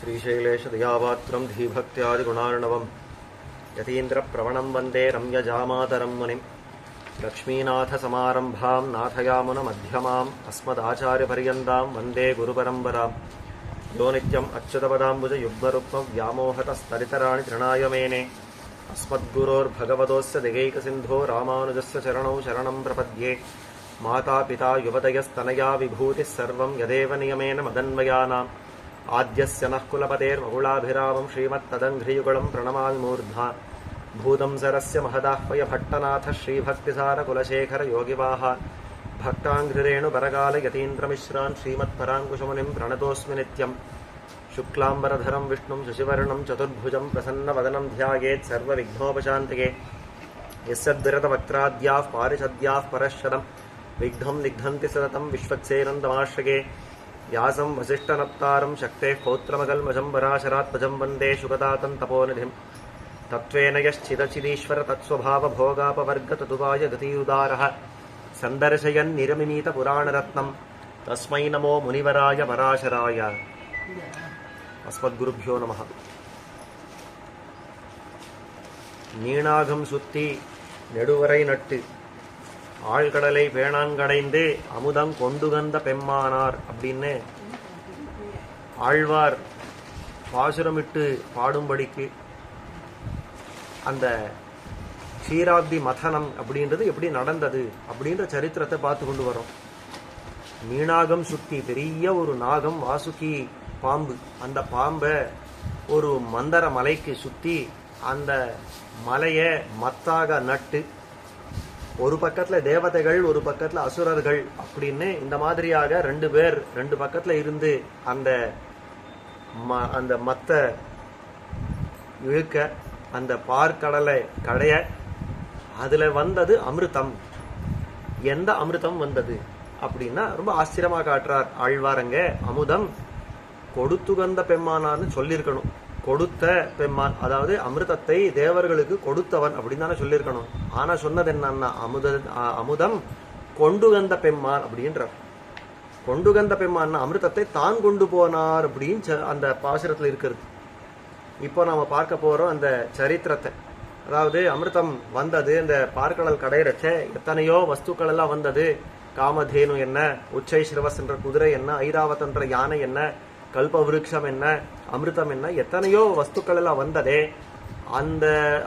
श्रीशैलेशदयापात्रं धीभक्त्यादिगुणार्णवं यतीन्द्रप्रवणं वन्दे रम्यजामातरं मुनिं लक्ष्मीनाथसमारम्भां नाथयामुनमध्यमाम् अस्मदाचार्यपर्यन्तां वन्दे गुरुपरम्परां यो नित्यम् अच्युतपदाम्बुजयुग्मरुक्मं व्यामोहतस्तरितराणि तृणाय मेने अस्मद्गुरोर्भगवतोऽस्य दिगैकसिन्धो रामानुजस्य चरणौ शरणं प्रपद्ये मातापिता युवतयस्तनया विभूतिः सर्वं यदेव नियमेन मदन्वयानाम् आद्यस्य नः कुलपतेर्मकुलाभिरामं श्रीमत्तदङ्घ्रियुगलं प्रणमामि मूर्ध्ना भूतं सरस्य महदाह्वय भट्टनाथ श्रीभक्तिसारकुलशेखर योगिवाः भक्ताङ्घ्रिरेणुपरकाल यतीन्द्रमिश्रान् श्रीमत्पराङ्कुशमुनिं प्रणतोऽस्मि नित्यं शुक्लाम्बरधरं विष्णुं शशिवर्णं चतुर्भुजं प्रसन्नवदनं ध्यायेत् सर्वविघ्नोपशान्तये यस्यद्विरतवक्त्राद्याः पारिषद्याः परश्शतं विघ्नं निघ्नन्ति सततं विश्वक्सेनन्दमाश्रये व्यासं वसिष्ठनप्तारं शक्तेः पौत्रमकल्मषं पराशरात्मजं वन्दे शुकदातं तपोनिधिं तत्त्वेन यश्चिदचिदीश्वर तत्स्वभावभोगापवर्गततुवाय गतियुदारः सन्दर्शयन्निरमिमीतपुराणरत्नं तस्मै नमो मुनिवराय पराशराय अस्मद्गुरुभ्यो नमः. நீணாகம் சுத்தி நெடுவரை நட்டு ஆழ்கடலை பேணாங்கடைந்து அமுதம் கொண்டுகந்த பெம்மானார் அப்படின்னு ஆழ்வார் பாசுரமிட்டு பாடும்படிக்கு அந்த க்ஷீராப்தி மதனம் அப்படின்றது எப்படி நடந்தது அப்படின்ற சரித்திரத்தை பார்த்து கொண்டு வரோம். மீனாகம் சுத்தி பெரிய ஒரு நாகம் வாசுகி பாம்பு, அந்த பாம்பை ஒரு மந்தர மலைக்கு சுத்தி அந்த மலைய மத்தாக நட்டு ஒரு பக்கத்துல தேவதைகள் ஒரு பக்கத்துல அசுரர்கள் அப்படின்னு இந்த மாதிரியாக ரெண்டு பேர் ரெண்டு பக்கத்துல இருந்து அந்த அந்த மத்த இழுக்க அந்த பார்க்கடலை கடைய அதுல வந்தது அமிர்தம். எந்த அமிர்தம் வந்தது அப்படின்னா ரொம்ப ஆச்சரியமா காட்டுறார் ஆழ்வாரங்க. அமுதம் கொடுத்துகந்த பெம்மானார்னு சொல்லியிருக்கணும். கொடுத்த பெம்மான், அதாவது அமிர்தத்தை தேவர்களுக்கு கொடுத்தவன் அப்படின்னு தானே சொல்லியிருக்கணும். ஆனா சொன்னது என்னன்னா அமுதம் கொண்டுகந்த பெம்மான் அப்படின்றார். கொண்டுகந்த பெம்மான் அமிர்தத்தை தான் கொண்டு போனார் அப்படின்னு அந்த பாசுரத்துல இருக்கிறது. இப்போ நாம பார்க்க போறோம் அந்த சரித்திரத்தை. அதாவது அமிர்தம் வந்தது, இந்த பார்க்கடல் கடையிறச்ச எத்தனையோ வஸ்துக்கள் எல்லாம் வந்தது. காமதேனு என்ன, உச்சை ஸ்ரவஸ் என்ற குதிரை என்ன, ஐராவத் என்ற யானை என்ன, கல்ப விருட்சம் என்ன, அமிர்தம் என்ன, எத்தனையோ வஸ்துக்கள் எல்லாம் வந்ததே. அந்த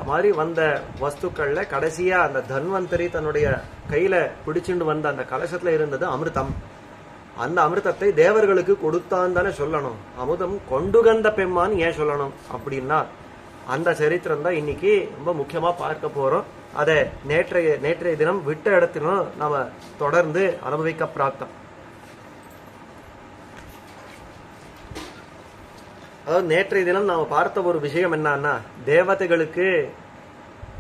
மாதிரி வந்த வஸ்துக்கள்ல கடைசியா அந்த தன்வந்தரி தன்னுடைய கையில பிடிச்சுண்டு வந்த அந்த கலசத்துல இருந்தது அமிர்தம். அந்த அமிர்தத்தை தேவர்களுக்கு கொடுத்தான் தானே சொல்லணும். அமுதம் கொண்டுகந்த பெம்மான்னு ஏன் சொல்லணும் அப்படின்னா அந்த சரித்திரம் தான் இன்னைக்கு ரொம்ப முக்கியமா பார்க்க போறோம். அதை நேற்றைய தினம் விட்ட இடத்திலும் நாம தொடர்ந்து அனுபவிக்க பிராப்தம். அதாவது நேற்றைய தினம் நாம பார்த்த ஒரு விஷயம் என்னன்னா, தேவதைகளுக்கு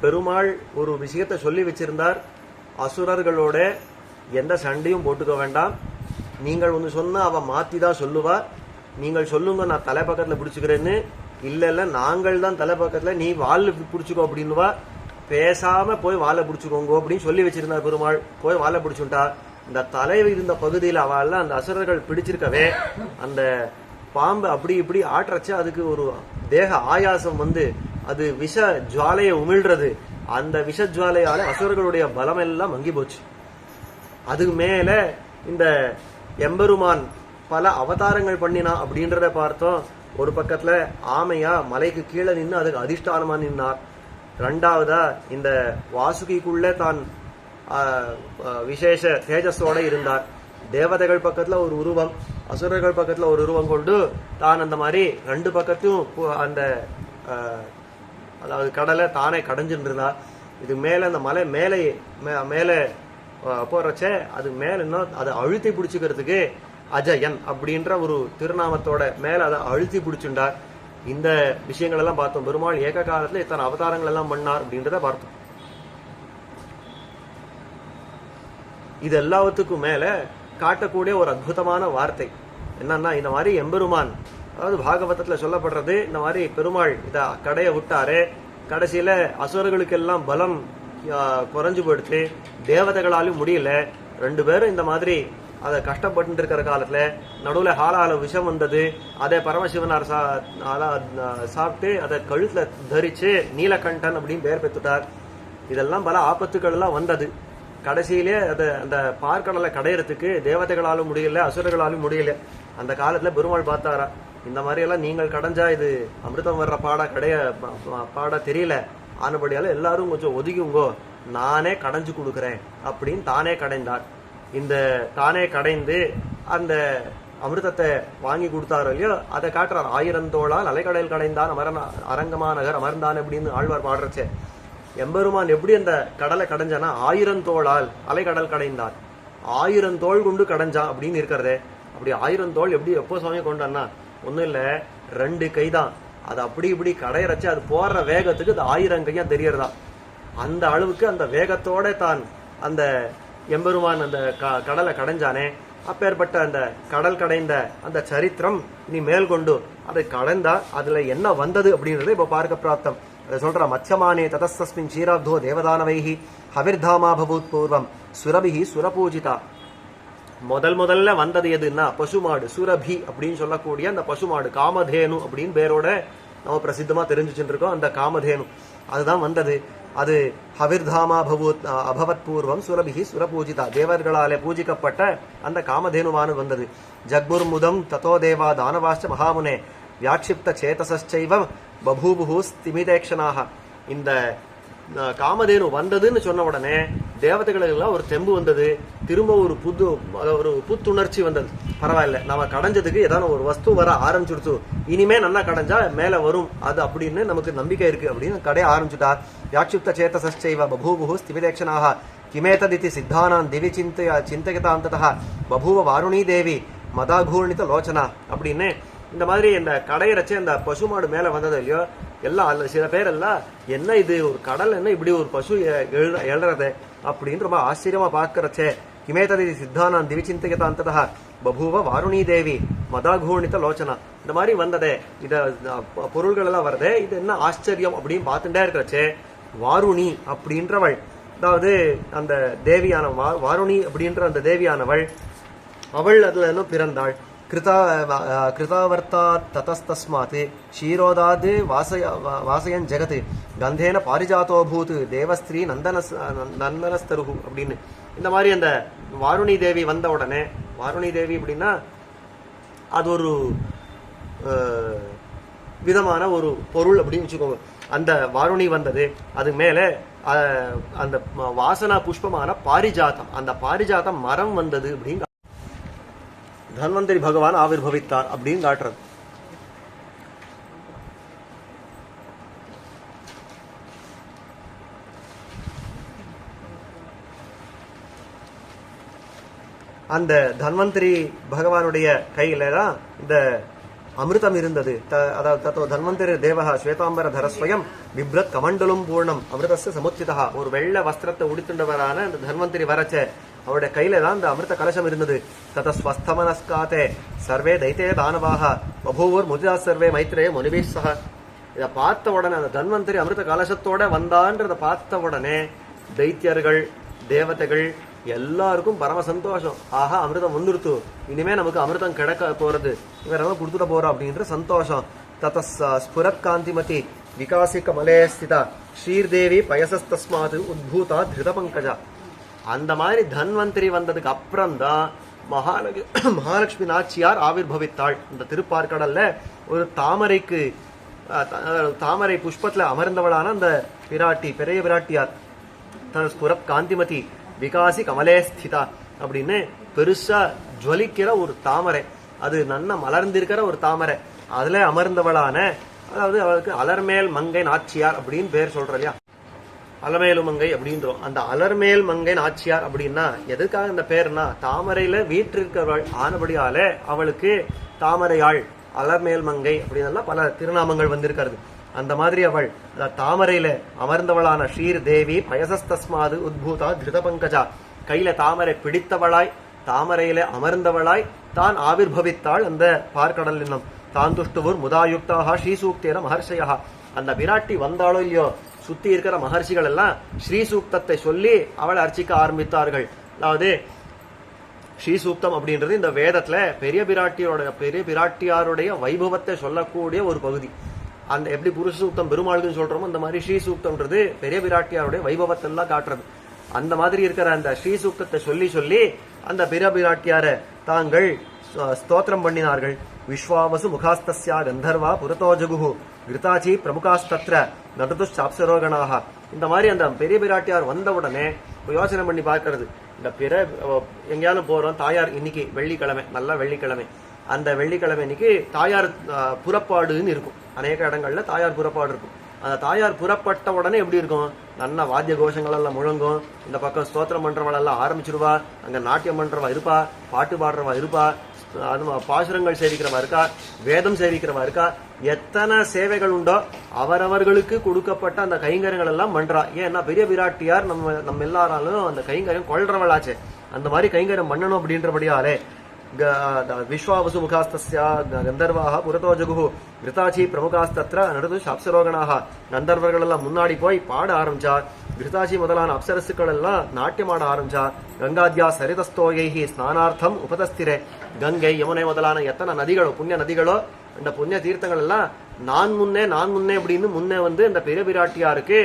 பெருமாள் ஒரு விஷயத்தை சொல்லி வச்சிருந்தார். அசுரர்களோட எந்த சண்டையும் போட்டுக்க வேண்டாம், நீங்கள் ஒன்று சொன்னா அவ மாத்தி தான் சொல்லுவா, நீங்கள் சொல்லுங்க நான் தலை பக்கத்துல பிடிச்சுக்கிறேன்னு. இல்ல நாங்கள் தான் தலை பக்கத்துல, நீ வால் பிடிச்சுக்கோ அப்படின்னுவா. பேசாம போய் வாழை பிடிச்சுக்கோங்க அப்படின்னு சொல்லி வச்சிருந்தார் பெருமாள். போய் வாழை பிடிச்சுட்டா. இந்த தலை இருந்த பகுதியில் அவள் அந்த அசுரர்கள் பிடிச்சிருக்கவே அந்த பாம்பு அப்படி இப்படி ஆற்றச்சு அதுக்கு ஒரு தேக ஆயாசம் வந்து அது விஷ ஜுவாலையை உமிழ்றது. அந்த விஷ ஜுவாலையால அசுரர்களுடைய பலம் எல்லாம் மங்கி போச்சு. அதுக்கு மேல இந்த எம்பெருமான் பல அவதாரங்கள் பண்ணினா அப்படின்றத பார்த்தோம். ஒரு பக்கத்துல ஆமையா மலைக்கு கீழே நின்று அதுக்கு அதிஷ்டானமா நின்னார். ரெண்டாவதா இந்த வாசுகிக்குள்ள தான் விசேஷ தேஜஸோட இருந்தார். தேவதைகள் பக்கத்துல ஒரு உருவம், அசுரர்கள் பக்கத்துல ஒரு உருவம் கொண்டு தான் அந்த மாதிரி ரெண்டு பக்கத்தையும் அந்த அதாவது கடலை தானே கடைஞ்சுட்டு இருந்தார். இது மேல அந்த மலை மேலே போறச்ச அது மேல இன்னும் அதை அழுத்தி பிடிச்சுக்கிறதுக்கு அஜயன் அப்படின்ற ஒரு திருநாமத்தோட மேல அதை அழுத்தி பிடிச்சுட்டார். இந்த விஷயங்கள் எல்லாம் பார்த்தோம். பெருமாள் ஏக காலத்துல இத்தனை அவதாரங்கள் எல்லாம் பண்ணார் அப்படின்றத பார்த்தோம். இது எல்லாத்துக்கும் மேல காட்டக்கூடிய ஒரு அற்புதமான வார்த்தை என்னன்னா, இந்த மாதிரி எம்பெருமான், அதாவது பாகவதத்துல சொல்லப்படுறது, இந்த மாதிரி பெருமாள் இத கடைய விட்டாரு. கடைசியில அசுரர்களுக்கு எல்லாம் பலம் குறைஞ்சு போயிடுச்சு, தேவதைகளாலும் முடியல. ரெண்டு பேரும் இந்த மாதிரி அதை கஷ்டப்பட்டு இருக்கிற காலத்துல நடுவில் ஹாலால விஷம் வந்தது. அதை பரமசிவனார் சாப்பிட்டு அதை கழுத்துல தரிச்சு நீலகண்டன் அப்படின்னு பெயர் பெற்றுட்டார். இதெல்லாம் பல ஆபத்துக்கள் எல்லாம் வந்தது. கடைசியிலே அதை அந்த பார்க்கடலை கடையறதுக்கு தேவதைகளாலும் முடியல, அசுரர்களாலும் முடியல. அந்த காலத்துல பெருமாள் பார்த்தாரா, இந்த மாதிரி எல்லாம் நீங்கள் கடைஞ்சா இது அமிர்தம் வர்ற பாட தெரியல, ஆனபடியால எல்லாரும் கொஞ்சம் ஒதுக்குங்கோ, நானே கடைஞ்சு கொடுக்குறேன் அப்படின்னு தானே கடைந்தார். இந்த தானே கடைந்து அந்த அமிர்தத்தை வாங்கி கொடுத்தாரோ இல்லையோ அதை காட்டுறார். 1000 தோளால் அலைக்கடல் கடைந்தான் அரங்கமாநகர் அமர்ந்தான் அப்படின்னு ஆழ்வார் பாடுறச்சே. எம்பெருமான் எப்படி அந்த கடலை கடைஞ்சானா 1000 தோளால் அலைக்கடல் கடைந்தான், 1000 தோள் கொண்டு கடைஞ்சான் அப்படின்னு இருக்கிறதே. அப்படி 1000 தோள் எப்படி எப்போ சுவாமி கொண்டான்னா ஒன்றும் இல்லை, 2 கை தான். அது அப்படி இப்படி கடையறச்சு அது போடுற வேகத்துக்கு அது 1000 கையா தெரியறதா. அந்த அளவுக்கு அந்த வேகத்தோட தான் அந்த எம்பெருமான் அந்த கடலை கடைஞ்சானே. அப்பேற்பட்ட அந்த கடல் கடைந்த அந்த சரித்திரம் இனி மேல் கொண்டு அதை கடைந்தா அதுல என்ன வந்தது அப்படின்றத இப்ப பார்க்க பிராப்தம். அதை சொல்ற மத்யமானே ததஸ்தஸ்மின் க்ஷீராப்தோ தேவதானவைஹி ஹவிர்தாமா பவூத் பூர்வம் சுரபிஹி சுரபூஜிதா. முதல்ல வந்தது எதுன்னா பசுமாடு, சுரபி அப்படின்னு சொல்லக்கூடிய அந்த பசுமாடு, காமதேனு அப்படின்னு பேரோட நம்ம பிரசித்தமா தெரிஞ்சுட்டு இருக்கோம். அந்த காமதேனு அதுதான் வந்தது. அது ஹவிர்தாமா அபவத் பூர்வம் சுரபிஹி சுரபூஜிதா, தேவர்களாலே பூஜிக்கப்பட்ட அந்த காமதேனுவானு வந்தது. ஜக்புர்முதம் ததோ தேவா தானவாச்ச மகாமுனே வியாட்சிப்த சேதசைவம் பபூபுஹு ஸ்திமிதேக்ஷனாக. இந்த காமதேனு வந்ததுன்னு சொன்ன உடனே தேவதைகளுக்கெல்லாம் ஒரு தெம்பு வந்தது. திரும்ப ஒரு புத்துணர்ச்சி வந்தது. பரவாயில்ல, நம்ம கடைஞ்சதுக்கு ஏதாவது ஒரு வஸ்து வர ஆரம்பிச்சுடுச்சு, இனிமே நல்லா கடைஞ்சா மேல வரும், அது அப்படின்னு நமக்கு நம்பிக்கை இருக்கு அப்படின்னு கடைய ஆரம்பிச்சுட்டார். வியாட்சிப்த சேதசைவ பபூபுஹு ஸ்திமிதேக்ஷனாக கிமேததிதி சித்தானான் திவி சிந்தகிதாந்ததா பபூவ வாருணீ தேவி மதாகூர்ணித லோச்சனா அப்படின்னு. இந்த மாதிரி இந்த கடையரச்சே இந்த பசுமாடு மேல வந்தது இல்லையோ, எல்லாம் சில பேர் எல்லாம் என்ன இது ஒரு கடல், என்ன இப்படி ஒரு பசு எழுறது அப்படின்னு ரொம்ப ஆச்சரியமா பார்க்கறச்சே. கிமேததி சித்தானான் திவி சிந்தகிதாந்ததா பபூவ வாருணீ தேவி மதாகூர்ணித லோச்சனா. இந்த மாதிரி வந்ததே, இத பொருள்கள் எல்லாம் வருதே, இது என்ன ஆச்சரியம் அப்படின்னு பார்த்துட்டே இருக்கிறச்சே. வாருணி அப்படின்றவள், அதாவது அந்த தேவியான வாருணி அப்படின்ற அந்த தேவியானவள், அவள் அதுல என்ன பிறந்தாள். கிருதாவர்த்தா ததஸ்தஸ்மாத் ஷீரோதாத் வாசயன் ஜெகத் கந்தேன பாரிஜாத்தோபூத் தேவஸ்திரீ நந்தனஸ்தருகு அப்படின்னு. இந்த மாதிரி அந்த வாருணி தேவி வந்த உடனே, வாருணி தேவி அப்படின்னா அது ஒரு விதமான ஒரு பொருள் அப்படின்னு வச்சுக்கோங்க. அந்த வாருணி வந்தது, அது மேல அந்த வாசனா புஷ்பமான பாரிஜாத்தம், அந்த பாரிஜாத்தம் மரம் வந்தது அப்படின்னு தன்வந்தரி பகவான் ஆவிர்பவித்தார் அப்படின்னு காட்டுறது. அந்த தன்வந்தரி பகவானுடைய கையில தான் இந்த அமிர்தம் இருந்தது. அதாவது தன்வந்தரி தேவஹ ஸ்வேதாம்பர தரஸ்வயம் பிப்ரத் கமண்டலும் பூர்ணம் அமிர்தஸ்ய சமுச்சிதா. ஒரு வெள்ளை வஸ்திரத்தை உடுத்துண்டவரான அந்த தன்வந்தரி வரச்ச அவருடைய கையில தான் இந்த அமிர்த கலசம் இருந்தது. தத ஸ்வஸ்தமனஸ்காத்தே சர்வே தைத்தே தானவாக பபூவர் முதிதா சர்வே மைத்ரே முனிபிஸ்ஸஹ. இதை பார்த்த உடனே அந்த தன்வந்தரி அமிர்த கலசத்தோட வந்தான்றதை பார்த்த உடனே தைத்தியர்கள் தேவதைகள் எல்லாருக்கும் பரம சந்தோஷம். ஆஹா, அமிர்தம் வந்துடுத்து, இனிமே நமக்கு அமிர்தம் கிடைக்க போறது, இவரெல்லாம் கொடுத்துட போறோம் அப்படின்ற சந்தோஷம். தத ஸ்புரத் காந்திமதி விகாசி கமலே ஸ்திதா ஸ்ரீர்தேவி பயசஸ்தஸ்மாத் உத்பூதா திருத பங்கஜா. அந்த மாதிரி தன்வந்தரி வந்ததுக்கு அப்புறம் தான் மகாலட்சுமி நாச்சியார் ஆவிர்பவித்தாள். இந்த திருப்பார்கடல்ல ஒரு தாமரை புஷ்பத்துல அமர்ந்தவளான அந்த பிராட்டி, பெரிய பிராட்டியார் ஸ்புரத் காந்திமதி விகாசி கமலே ஸ்திதா அப்படின்னு பெருசா ஜுவலிக்கிற ஒரு தாமரை, அது நன்ன மலர்ந்திருக்கிற ஒரு தாமரை, அதுல அமர்ந்தவளான, அதாவது அவளுக்கு அலர்மேல் மங்கை நாச்சியார் அப்படின்னு பேர் சொல்ற இல்லையா, அலமேலு மங்கை அப்படின்றோம். அந்த அலர்மேல் மங்கை நாச்சியார் அப்படின்னா எதுக்காக இந்த பேர்னா, தாமரையில வீற்றிருக்கிறவள் ஆனபடியாலே அவளுக்கு தாமரையாள், அலர்மேல் மங்கை அப்படின்னு பல திருநாமங்கள் வந்திருக்கிறது. அந்த மாதிரி அவள் தாமரையில அமர்ந்தவளான ஸ்ரீர் தேவி பயசஸ்தஸ்மாது உத்பூதா திருத பங்கஜா. கையில தாமரை பிடித்தவளாய், தாமரையில அமர்ந்தவளாய் தான் ஆவிர்பவித்தாள் அந்த பார்க்கடல் இன்னும். தான் துஷ்டுவர் முதாயுக்தாக ஸ்ரீசூக்தேன மகர்ஷயா. அந்த விராட்டி வந்தாளோ இல்லையோ, சுத்தி இருக்கிற மகர்ஷிகள் எல்லாம் ஸ்ரீசூக்தத்தை சொல்லி அவளை அர்ச்சிக்க ஆரம்பித்தார்கள். அதாவது ஸ்ரீசூக்தம் அப்படின்றது இந்த வேதத்துல பெரிய பிராட்டியாருடைய வைபவத்தை சொல்லக்கூடிய ஒரு பகுதி. அந்த எப்படி புருஷ சூக்தம் பெருமாளுக்குன்னு சொல்றோமோ அந்த மாதிரி ஸ்ரீசூக்தம்ன்றது பெரிய பிராட்டியாருடைய வைபவத்தை எல்லாம் காட்டுறது. அந்த மாதிரி இருக்கிற அந்த ஸ்ரீசூக்தத்தை சொல்லி சொல்லி அந்த பெரிய பிராட்டியார தாங்கள் ஸ்தோத்திரம் பண்ணினார்கள். விஸ்வாவசு முகாஸ்தஸ்யா கந்தர்வா புரதோ ஜகுஹு கிருதாச்சி பிரமுகாஸ்தத்ர நடுதுஷ்சாப்சரோகணாக. இந்த மாதிரி அந்த பெரிய பிராட்டியார் வந்த உடனே யோசனை பண்ணி பார்க்கறது. இந்த எங்கேயாலும் போறோம், தாயார் இன்னைக்கு வெள்ளிக்கிழமை, நல்ல வெள்ளிக்கிழமை, அந்த வெள்ளிக்கிழமை இன்னைக்கு தாயார் புறப்பாடுன்னு இருக்கும். அநேக இடங்கள்ல தாயார் புறப்பாடு இருக்கும். அந்த தாயார் புறப்பட்ட உடனே எப்படி இருக்கும், நல்ல வாத்திய கோஷங்கள் எல்லாம் முழங்கும். இந்த பக்கம் ஸ்தோத்திரம் பண்றவள் எல்லாம் ஆரம்பிச்சிருவா, அங்க நாட்டியம் பண்றவா இருப்பா, பாட்டு பாடுறவா இருப்பா, அது பாசுரங்கள் சேவிக்கிறவா இருக்கா, வேதம் சேவிக்கிறவா இருக்கா, எத்தனை சேவைகள் உண்டோ அவரவர்களுக்கு கொடுக்கப்பட்ட அந்த கைங்கரியங்கள் எல்லாம் பண்றா. ஏன்னா பெரிய பிராட்டியார் நம்ம எல்லாராலும் அந்த கைங்கரியம் கொள்றவளாச்சே. அந்த மாதிரி கைங்கரியம் பண்ணணும் அப்படின்றபடியாலே விஸ்வாவசு முகாஸ்தஸ்யா கந்தர்வாக புரதோ ஜகுஹு கிருதாச்சி பிரமுகாஸ்தத்ர நடுது அப்சரோகணாக. கந்தர்வர்கள் எல்லாம் முன்னாடி போய் பாட ஆரம்பிச்சா. கிருதாச்சி முதலான அப்சரசுக்கள் எல்லாம் நாட்டியமாட ஆரம்பிச்சா. கங்காத்யா சரிதஸ்தோயைஹி ஸ்நானார்த்தம் உபதஸ்திரே. கங்கை, யமுனை முதலான எத்தனை நதிகளோ புண்ணிய நதிகளோ இந்த புண்ணிய தீர்த்தங்கள் எல்லாம் நான் முன்னே அப்படின்னு முன்னே இந்த பெரிய பிராட்டியாருக்கு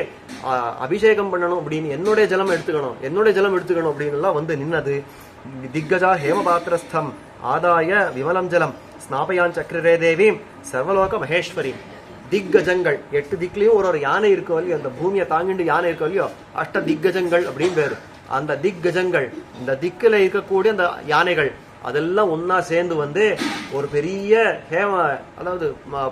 அபிஷேகம் பண்ணணும் அப்படின்னு என்னுடைய ஜலம் எடுத்துக்கணும் அப்படின்னு எல்லாம் நின்னது. திக்கஜா ஹேமபாத்திரஸ்தம் ஆதாய விமலம் ஜலம் ஸ்நாபயான் சக்கரரே தேவீம் சர்வலோக மகேஸ்வரி. திக்கஜங்கள் 8 திக்லயும் ஒரு யானை இருக்கோ இல்லையோ, அந்த பூமியை தாங்கிண்டு யானை இருக்கோ இல்லையோ, அஷ்ட திக்கஜங்கள் அப்படின்னு பேரு. அந்த திக்கஜங்கள், இந்த திக்குல இருக்கக்கூடிய அந்த யானைகள் அதெல்லாம் ஒன்னா சேர்ந்து ஒரு பெரிய அதாவது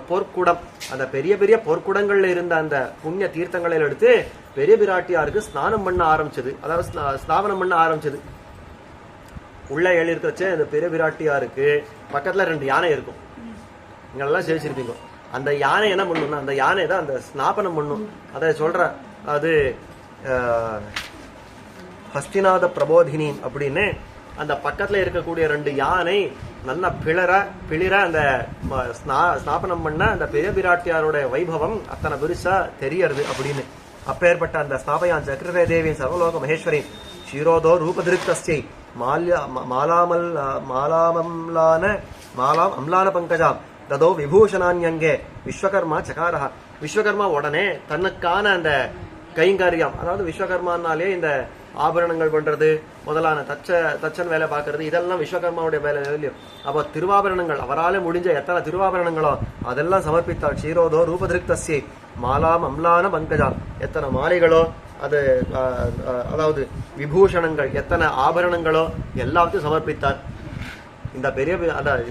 பொற்குடம், அந்த பெரிய பெரிய பொற்குடங்கள்ல இருந்த அந்த புண்ணிய தீர்த்தங்களை எடுத்து பெரிய பிராட்டியாருக்கு ஸ்நானம் பண்ண ஆரம்பிச்சது. அதாவது ஸ்நாபனம் பண்ண ஆரம்பிச்சது. உள்ள ஏழு இருக்கிறச்சே அந்த பெரிய பிராட்டியாருக்கு பக்கத்துல 2 யானை இருக்கும். இங்கெல்லாம் சேவிச்சிருப்பீங்க. அந்த யானை என்ன பண்ணும்னா, அந்த யானை தான் அந்த ஸ்நாபனம் பண்ணும். அதை சொல்ற அது ஹஸ்திநாத பிரபோதினி அப்படின்னு. அந்த பக்கத்துல இருக்கக்கூடிய 2 யானை நல்லா பிளிர அந்த ஸ்நாபனம் பண்ண அந்த பெரிய பிராட்டியாரோட வைபவம் அத்தனை பெருசா தெரியறது அப்படின்னு. அப்பேற்பட்ட அந்த ஸ்நாபயான் சக்கரரே தேவி சர்வலோக மகேஸ்வரி ஷீரோதோ ரூபதிருப்தஸ்யை மாலாம் அம்லான பங்கஜாம் ததோ விபூஷணான்யங்கே விஸ்வகர்மா சகாரஹ. விஸ்வகர்மா உடனே தன்னுக்கான அந்த கைங்கரியம், அதாவது விஸ்வகர்மானாலே இந்த ஆபரணங்கள் பண்றது முதலான தச்சன் வேலை பார்க்கறது, இதெல்லாம் விஸ்வகர்மாவுடைய வேலை இல்லையோ. அப்போ திருவாபரணங்கள் அவராலே முடிஞ்ச எத்தனை திருவாபரணங்களோ அதெல்லாம் சமர்ப்பித்தாள். ஷீரோதோ ரூபதிருப்தஸ்யை மாலாம் அம்லான பங்கஜாம். எத்தனை மாலைகளோ அது அதாவது விபூஷணங்கள் எத்தனை ஆபரணங்களோ எல்லாத்தையும் சமர்ப்பித்தார். இந்த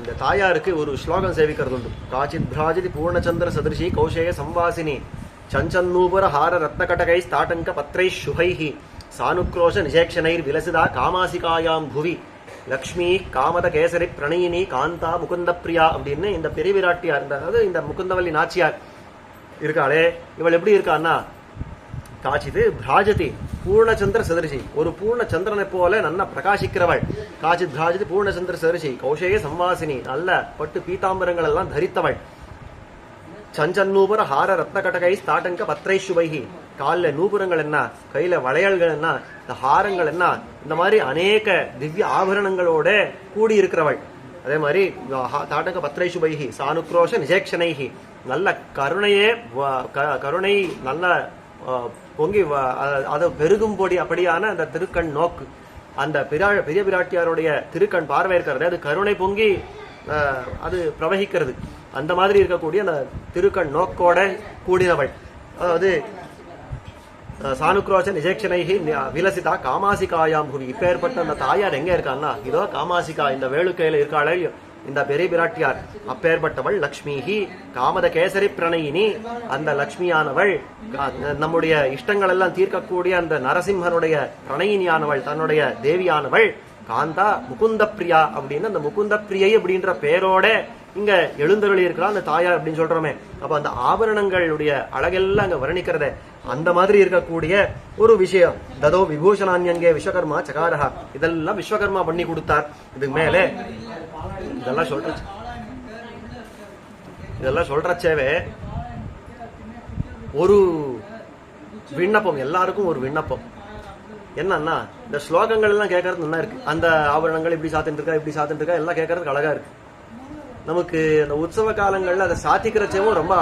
இந்த தாயாருக்கு ஒரு ஸ்லோகம் சேவிக்கிறது உண்டு. காச்சித் பிராஜிதி பூர்ணச்சந்திர சதிருஷி கௌஷேய சம்வாசினி சஞ்சன்னூபுர ஹார ரத்னகடகை ஸ்தாட்டங்க பத்ரை சுபைஹி சானுக்ரோஷ நிஷேக்ஷனைர் விலசிதா காமாசிகாயாம் புவி லக்ஷ்மி காமத கேசரி பிரணயினி காந்தா முகுந்த பிரியா அப்படின்னு இந்த பெரிய விராட்டியார், அதாவது இந்த முகுந்தவல்லி நாச்சியார் இருக்காளே, இவள் எப்படி இருக்கான்னா, காச்சிது பிராஜதி பூர்ணச்சந்திர சதரிசி, ஒரு பூர்ண சந்திரனை போல நல்ல பிரகாசிக்கிறவள். காச்சித் பிராஜதி பூர்ணச்சந்திர சதரிசி கௌஷேய சம்வாசினி, நல்ல பட்டு பீதாம்பரங்கள் எல்லாம் தரித்தவள். சஞ்சன்னூபுர ஹார ரத்னகடகை ஸ்தாட்டங்க பத்ரை சுபைஹி, காலில் நூபுரங்கள் என்ன, கையில வளையல்கள் என்ன, இந்த ஹாரங்கள் என்ன, இந்த மாதிரி அநேக திவ்ய ஆபரணங்களோட கூடி இருக்கிறவள். அதே மாதிரி தாட்டங்க பத்ரை சுபைஹி சானுக்ரோஷ நிஜேக்ஷனைஹி, நல்ல கருணை நல்ல பொங்கி அதை பெருகும்படி அப்படியான அந்த திருக்கண் நோக்கு, அந்த பெரிய பிராட்டியாருடைய திருக்கண் பார்வை இருக்கிறது, அது கருணை பொங்கி அது பிரவகிக்கிறது. அந்த மாதிரி இருக்கக்கூடிய அந்த திருக்கண் நோக்கோட கூடினவள். அதாவது சானுக்ரோஷ நிஜேக்ஷனைஹி விலசிதா காமாசிகாயாம் புவி. இப்பேற்பட்ட அந்த தாயார் எங்க இருக்கான்னா, இதோ காமாசிகா இந்த வேளுக்கையில இருக்காளே இந்த பெரிய பிராட்டியார். அப்பேற்பட்டவள் லக்ஷ்மிஹி காமத கேசரி பிரணயினி, அந்த லக்ஷ்மியானவள் நம்முடைய இஷ்டங்கள் எல்லாம் தீர்க்கக்கூடிய அந்த நரசிம்மனுடைய பிரணயினியானவள், தன்னுடைய தேவியானவள். காந்தா முகுந்த பிரியா அப்படின்னு அந்த முகுந்த பிரியை அப்படின்ற பேரோட இங்க எழுந்தருளி இருக்கிறா அந்த தாயார் அப்படின்னு சொல்றோமே. அப்ப அந்த ஆபரணங்களுடைய அழகெல்லாம் அங்க வர்ணிக்கிறத அந்த மாதிரி இருக்கக்கூடிய ஒரு விஷயம். ததோ விபூஷணான்யங்கே விஸ்வகர்மா சகாரஹா, இதெல்லாம் விஸ்வகர்மா பண்ணி கொடுத்தார். இதுக்கு மேலே இதெல்லாம் சொல்றச்சேவே ஒரு விண்ணப்பம், எல்லாருக்கும் ஒரு விண்ணப்பம். என்னன்னா இந்த ஸ்லோகங்கள் எல்லாம் கேட்கறது நல்லா இருக்கு. அந்த ஆபரணங்கள் இப்படி சாத்திட்டு இருக்கா, இப்படி சாத்திட்டு இருக்கா எல்லாம் கேட்கறதுக்கு அழகா இருக்கு. நமக்கு அந்த உற்சவ காலங்கள்ல அதை சாத்திக்கிறச்சவும் ரொம்ப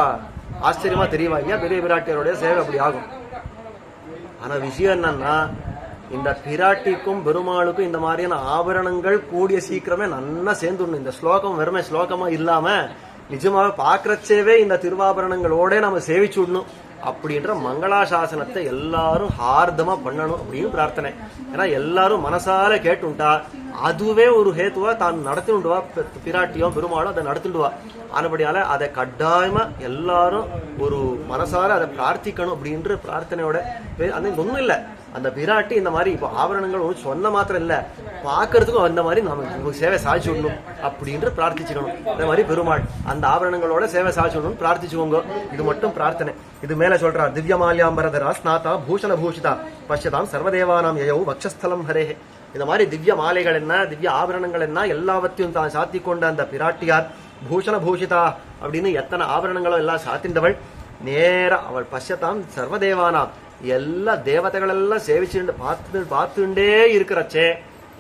ஆச்சரியமா தெரியவா இல்லையா? பெரிய பிராட்டியருடைய சேவை அப்படி ஆகும். ஆனா விஷயம் என்னன்னா, இந்த பிராட்டிக்கும் பெருமாளுக்கும் இந்த மாதிரியான ஆபரணங்கள் கூடிய சீக்கிரமே நல்லா சேர்ந்துடணும். இந்த ஸ்லோகம் வெறுமை ஸ்லோகமா இல்லாம நிஜமாக பாக்குறச்சேவே இந்த திருவாபரணங்களோட நம்ம சேவிச்சு விடணும் அப்படின்ற மங்களாசாசனத்தை எல்லாரும் ஹார்தமா பண்ணணும் அப்படின்னு பிரார்த்தனை. ஏன்னா எல்லாரும் மனசார கேட்டுட்டா அதுவே ஒரு ஹேத்துவா தான் நடத்திடுவா. பிராட்டியோ பெருமாளும் அதை நடத்திடுவா. ஆனபடியால அதை கட்டாயமா எல்லாரும் ஒரு மனசார அதை பிரார்த்திக்கணும் அப்படின்ற பிரார்த்தனையோட அந்த ஒண்ணும் இல்ல. அந்த பிராட்டி இந்த மாதிரி இப்போ ஆபரணங்கள் சொன்ன மாத்திரம் இல்ல, பாக்குறதுக்கும் அந்த மாதிரி நம்ம சேவை சாதிச்சு விடணும் அப்படின்ற பிரார்த்திச்சுக்கணும். இந்த மாதிரி பெருமாள் அந்த ஆபரணங்களோட சேவை சாதிச்சு விடணும் பிரார்த்திச்சுக்கோங்க. இது மட்டும் பிரார்த்தனை. இது மேல சொல்றார், திவ்ய மால்யாம்பரதரா ஸ்நாதா பூஷண பூஷிதா பஷ்யதாம் சர்வதேவானாம் யயௌ வக்ஷஸ்தலம் ஹரே. இந்த மாதிரி திவ்ய மாலைகள் என்ன, திவ்ய ஆபரணங்கள் என்ன எல்லாவற்றையும் தான் சாத்தி கொண்ட அந்த பிராட்டியார் பூஷண பூஷிதா அப்படின்னு எத்தனை ஆபரணங்களும் எல்லாம் சாத்தின்றவள். நேர அவள் பஷ்யதாம் சர்வதேவானாம் எல்லா தேவதைகள் எல்லாம் சேவிச்சுண்டு பார்த்துட்டே இருக்கிறச்சே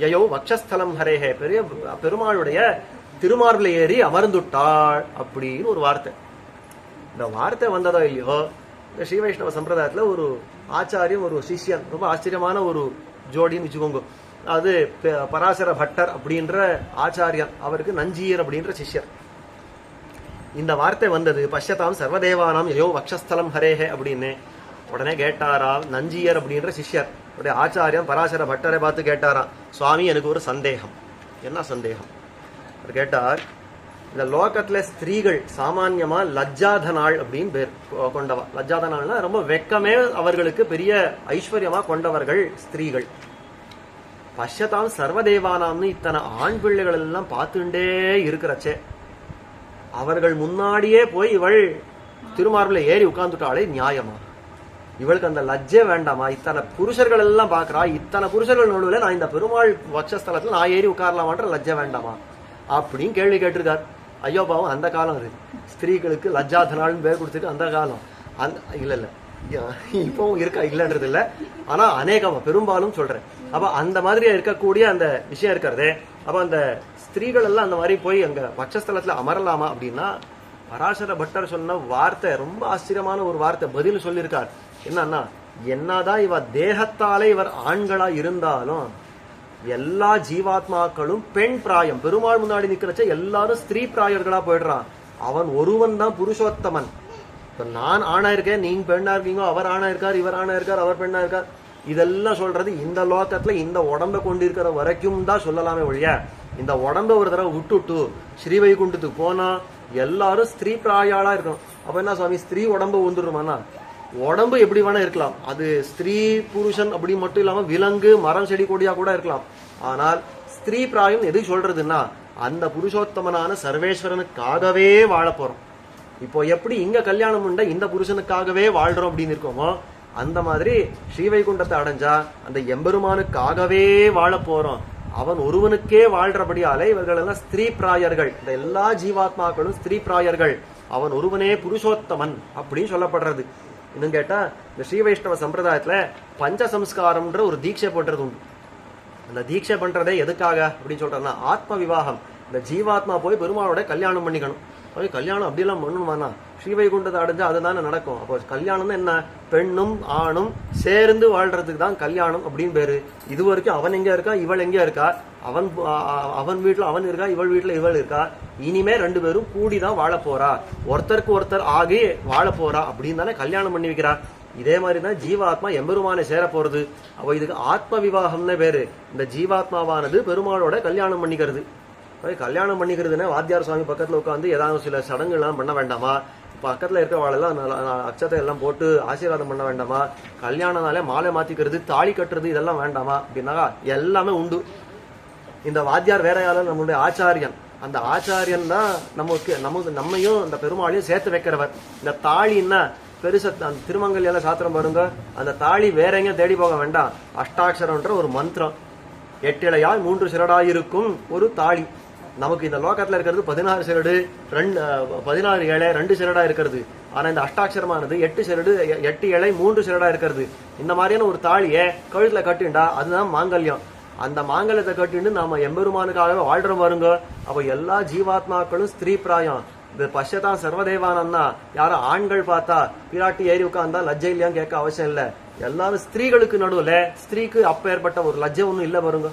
யயோ வக்ஷஸ்தலம் ஹரேஹே பெரிய பெருமாளுடைய திருமார்பில் ஏறி அமர்ந்துட்டாள் அப்படின்னு ஒரு வார்த்தை. இந்த வார்த்தை வந்ததோ இல்லையோ, இந்த ஸ்ரீ வைஷ்ணவ சம்பிரதாயத்துல ஒரு ஆச்சாரியம் ஒரு சிஷ்யன் ரொம்ப ஆச்சரியமான ஒரு ஜோடின்னு வச்சுக்கோங்க. அது பராசர பட்டர் அப்படின்ற ஆச்சாரியன், அவருக்கு நஞ்சியர் அப்படின்ற சிஷ்யர். இந்த வார்த்தை வந்தது பஷ்யதாம் சர்வதேவானாம் யயோ வக்ஷஸ்தலம் ஹரேஹே அப்படின்னு. உடனே கேட்டாராம் நஞ்சியர் அப்படின்ற சிஷ்யர் உடைய ஆச்சாரியன் பராசர பட்டரை பார்த்து கேட்டாராம், சுவாமி எனக்கு ஒரு சந்தேகம். என்ன சந்தேகம் கேட்டார், இந்த லோகத்துல ஸ்திரீகள் சாமான்யமா லஜ்ஜாதனாள் அப்படின்னு பேர் கொண்டவா. லஜ்ஜாதனாள்னா ரொம்ப வெக்கமே அவர்களுக்கு பெரிய ஐஸ்வர்யமா கொண்டவர்கள் ஸ்திரீகள். பஷ்யதாம் சர்வதேவானாம்னு இத்தனை ஆண் பிள்ளைகள் எல்லாம் பார்த்துட்டே இருக்கிறச்சே அவர்கள் முன்னாடியே போய் இவள் திருமார்பில ஏறி உட்கார்ந்துட்டாளே நியாயமா? இவளுக்கு அந்த லஜ்ஜே வேண்டாமா? இத்தனை புருஷர்கள் எல்லாம் பாக்குறா, இத்தனை புருஷர்கள் நடுவில் நான் இந்த பெருமாள் வட்சஸ்தலத்துல நான் ஏறி உட்காரலாமான்ற லஜ்ஜை வேண்டாமா அப்படின்னு கேள்வி கேட்டிருக்கார். ஐயோ பாவம், அந்த காலம் இருக்கு, ஸ்திரீகளுக்கு லஜ்ஜாதனாள்னு பேர் கொடுத்துட்டு அந்த காலம் இல்ல இப்பவும் இருக்கா இல்லன்றது இல்ல, ஆனா அநேகமா பெரும்பாலும் சொல்றேன். அப்ப அந்த மாதிரி இருக்கக்கூடிய அந்த விஷயம் இருக்கிறதே, அப்ப அந்த ஸ்திரீகள் எல்லாம் அந்த மாதிரி போய் அங்க வட்சஸ்தலத்துல அமரலாமா அப்படின்னா பராசர பட்டர் சொன்ன வார்த்தை ரொம்ப ஆச்சரியமான ஒரு வார்த்தை பதில் சொல்லியிருக்கார். என்னன்னா, என்னதான் இவ தேகத்தாலே இவர் ஆண்களா இருந்தாலும் எல்லா ஜீவாத்மாக்களும் பெண் பிராயம். பெருமாள் முன்னாடி நிக்கிறச்ச எல்லாரும் ஸ்திரீ பிராயர்களா போயிடுறான். அவன் ஒருவன் தான் புருஷோத்தமன். இப்ப நான் ஆணா இருக்கேன், நீங்க பெண்ணா இருக்கீங்க, அவர் ஆணா இருக்கார், இவர் ஆணா இருக்கார், அவர் பெண்ணா இருக்கார், இதெல்லாம் சொல்றது இந்த லோகத்துல இந்த உடம்ப கொண்டிருக்கிற வரைக்கும் தான் சொல்லலாமே ஒழிய, இந்த உடம்ப ஒரு தடவை விட்டுட்டு ஸ்ரீவைகுண்டத்துக்கு போனா எல்லாரும் ஸ்திரீ பிராயாளா இருக்கணும். அப்ப என்ன சுவாமி, ஸ்திரீ உடம்பு வந்துடுமானா? உடம்பு எப்படி வேணா இருக்கலாம், அது ஸ்திரீ புருஷன் அப்படி மட்டும் இல்லாம விலங்கு மரம் செடி கொடியா கூட இருக்கலாம். ஆனால் ஸ்திரீ பிராயம் எது சொல்றதுன்னா, அந்த புருஷோத்தமனான சர்வேஸ்வரனுக்காகவே வாழ போறோம். இப்போ எப்படி இங்க கல்யாணம் உண்ட இந்த புருஷனுக்காகவே வாழ்றோம் அப்படின்னு இருக்கோமோ, அந்த மாதிரி ஸ்ரீவைகுண்டத்தை அடைஞ்சா அந்த எம்பெருமானுக்காகவே வாழ போறோம். அவன் ஒருவனுக்கே வாழ்றபடியாலே இவர்கள் எல்லாம் ஸ்திரீ பிராயர்கள். இந்த எல்லா ஜீவாத்மாக்களும் ஸ்திரீ பிராயர்கள். அவன் ஒருவனே புருஷோத்தமன் அப்படின்னு சொல்லப்படுறது. இன்னும் கேட்டா, இந்த ஸ்ரீ வைஷ்ணவ சம்பிரதாயத்துல பஞ்சசம்ஸ்காரம்ன்ற ஒரு தீட்சை போடுறது உண்டு. அந்த தீட்சை பண்றதே எதுக்காக அப்படின்னு சொல்றேன்னா, ஆத்ம விவாகம். இந்த ஜீவாத்மா போய் பெருமாளோட கல்யாணம் பண்ணிக்கணும். கல்யாணம் அப்படியெல்லாம் பண்ணணுமானா ஸ்ரீவைகுண்டத்தை அடைஞ்சா அதுதானே நடக்கும். அப்போ கல்யாணம்னு என்ன, பெண்ணும் ஆணும் சேர்ந்து வாழ்றதுக்கு தான் கல்யாணம் அப்படின்னு பேரு. இது வரைக்கும் அவன் எங்க இருக்கா, இவள் எங்க இருக்கா, அவன் வீட்டுல அவன் இருக்கா, இவள் வீட்டுல இவள் இருக்கா. இனிமே ரெண்டு பேரும் கூடிதான் வாழ போறா, ஒருத்தருக்கு ஒருத்தர் ஆகி வாழ போறா அப்படின்னு தானே கல்யாணம் பண்ணி வைக்கிறா. இதே மாதிரிதான் ஜீவாத்மா எம்பெருமானை சேர போறது. அப்ப இதுக்கு ஆத்ம விவாகம்னு பேரு. இந்த ஜீவாத்மாவானது பெருமாளோட கல்யாணம் பண்ணிக்கிறது. கல்யாணம் பண்ணிக்கிறதுன்னா வாத்தியார் சுவாமி பக்கத்துல உட்காந்து ஏதாவது சில சடங்கு எல்லாம் பண்ண வேண்டாமா? பக்கத்துல இருக்கவாளெல்லாம் அச்சத்தை எல்லாம் போட்டு ஆசீர்வாதம் பண்ண வேண்டாமா? கல்யாணம்னாலே மாலை மாத்திக்கிறது, தாலி கட்டுறது இதெல்லாம் வேண்டாமா அப்படின்னாக்கா எல்லாமே உண்டு. இந்த வாத்தியார் வேற யாரும் நம்மளுடைய ஆச்சாரியன். அந்த ஆச்சாரியன் தான் நம்மையும் இந்த பெருமாளையும் சேர்த்து வைக்கிறவர். இந்த தாலின்னா பெருச அந்த திருமங்கல்யால சாத்திரம் பாருங்க, அந்த தாலி வேற எங்கேயும் தேடி போக வேண்டாம். அஷ்டாட்சரம்ன்ற ஒரு மந்திரம், 8 இழையாய் 3 சிரடாயிருக்கும் ஒரு தாலி. நமக்கு இந்த லோகத்துல இருக்கிறது 16 செரடு 16 இலை 2 செரடா இருக்கிறது. ஆனா இந்த அஷ்டாட்சரமானது 8 செரடு 8 இலை 3 செரடா இருக்கிறது. இந்த மாதிரியான ஒரு தாலியை கழுத்துல கட்டிண்டா அதுதான் மாங்கல்யம். அந்த மாங்கல்யத்தை கட்டிண்டு நாம எம்பெருமானுக்காகவே வாழ்றோம் வருங்க. அப்ப எல்லா ஜீவாத்மாக்களும் ஸ்திரீ பிராயம். இந்த பஷ்யதான் சர்வதேவானம்னா யாரும் ஆண்கள் பார்த்தா பிராட்டி ஏறி உட்கார்ந்தா லஜ்ஜை இல்லையான்னு கேட்க அவசியம் இல்ல. எல்லாரும் ஸ்திரீகளுக்கு நடுவுல ஸ்திரீக்கு அப்ப ஏற்பட்ட ஒரு லஜ்ஜை ஒண்ணும் இல்ல வருங்க.